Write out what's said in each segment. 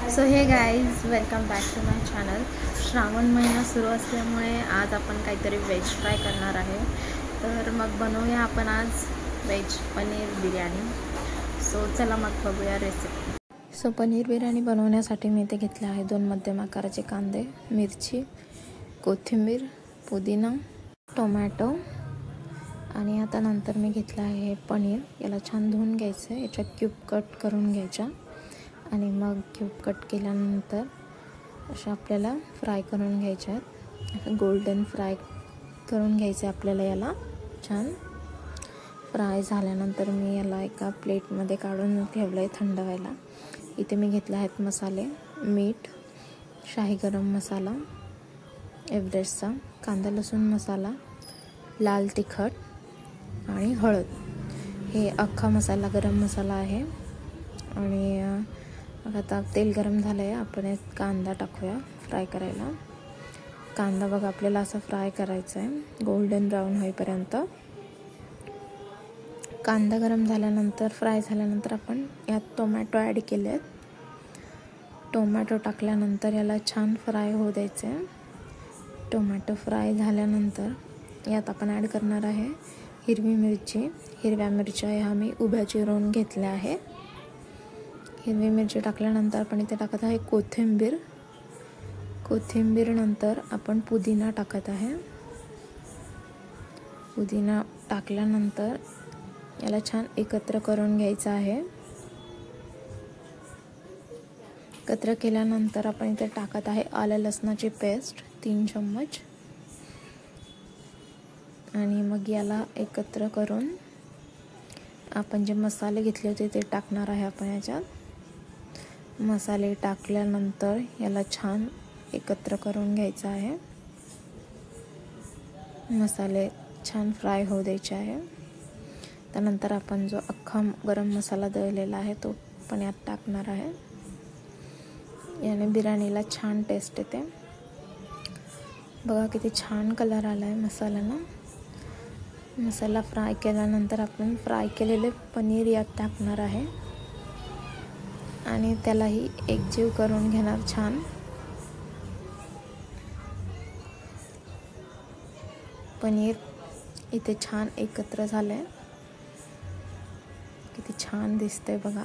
So hey guys, welcome back to my channel. Shravan महिना सुरू असल्यामुळे आज आपण काहीतरी व्हेज फ्राय करणार आहे. तर मग बनवूया आपण आज व्हेज पनीर बिर्याणी. सो चला मग बघूया रेसिपी. सो पनीर बिर्याणी बनवण्यासाठी मी इथे घेतले आहे 2 मध्यम आकाराचे कांदे, मिरची, कोथिंबीर, पुदिना, टोमॅटो आणि आता नंतर मी घेतलं आहे पनीर. याला छान धुवून घ्यायचं आहे, याच्या क्यूब कट करून घ्यायच्या आणि मग क्यूब कट केल्यानंतर अशा आपल्याला फ्राय करून घ्यायच्या आहेत. गोल्डन फ्राय करून घ्यायचे आपल्याला. याला छान फ्राय झाल्यानंतर मी याला एका प्लेटमध्ये काढून ठेवलं आहे थंड व्हायला. इथे मी घेतले आहेत मसाले, मीठ, शाही गरम मसाला, एव्हरेस्टचा, कांदा लसूण मसाला, लाल तिखट आणि हळद. हे अख्खा मसाला गरम मसाला आहे. आणि आता तेल गरम झालं आहे, आपण एक कांदा टाकूया फ्राय करायला. कांदा बघा आपल्याला असा फ्राय करायचा आहे गोल्डन ब्राऊन होईपर्यंत. कांदा गरम झाल्यानंतर फ्राय झाल्यानंतर आपण यात टोमॅटो ॲड केले आहेत. टोमॅटो टाकल्यानंतर याला छान फ्राय होऊ द्यायचे आहे. टोमॅटो फ्राय झाल्यानंतर यात आपण ॲड करणार आहे हिरवी मिरची. हिरव्या मिरच्या ह्या मी उभ्या चिरून घेतल्या आहे. हिरवी मिरची टाकल्यानंतर आपण इथे टाकत आहे कोथिंबीर. कोथिंबीर नंतर आपण पुदिना टाकत आहे. पुदिना टाकल्यानंतर याला छान एकत्र करून घ्यायचं आहे. एकत्र केल्यानंतर आपण इथे टाकत आहे आलं लसणाची पेस्ट 3 चम्मच आणि मग याला एकत्र करून आपण जे मसाले घेतले होते ते टाकणार आहे आपण याच्यात. मसाले टाकल्यानंतर याला छान एकत्र करून घ्यायचं आहे. मसाले छान फ्राय होऊ द्यायचे आहे. त्यानंतर आपण जो अख्खा गरम मसाला दळलेला आहे तो पण यात टाकणार आहे. याने बिर्याणीला छान टेस्ट येते. बघा किती छान कलर आला आहे मसाल्याला. मसाला फ्राय केल्यानंतर आपण फ्राय केलेले पनीर यात टाकणार आहे आणि त्यालाही एकजीव करून घेणार छान. पनीर इथे छान एकत्र झालंय. किती छान दिसतंय बघा.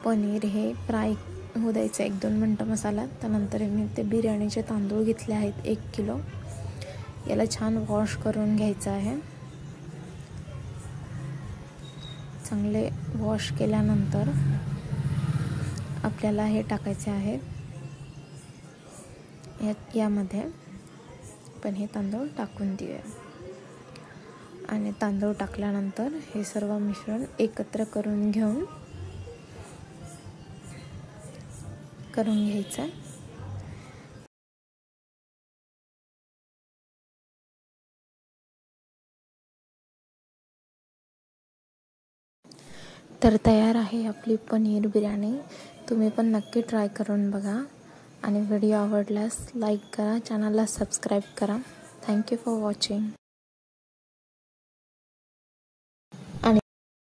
पनीर हे फ्राय होऊ द्यायचं 1-2 मिनटं मसाल्यात. त्यानंतर मी ते बिर्याणीचे तांदूळ घेतले आहेत 1 किलो. याला छान वॉश करून घ्यायचं आहे. चांगले वॉश केल्यानंतर आपल्याला हे टाकायचे आहे यामध्ये. पण हे तांदूळ टाकून देऊया आणि तांदूळ टाकल्यानंतर हे सर्व मिश्रण एकत्र करून घ्यायचं. तर तयार आहे आपली पनीर बिर्याणी. तुम्ही पण नक्की ट्राय करून बघा आणि व्हिडिओ आवडल्यास लाईक करा, चॅनलला सबस्क्राईब करा. Thank you for watching.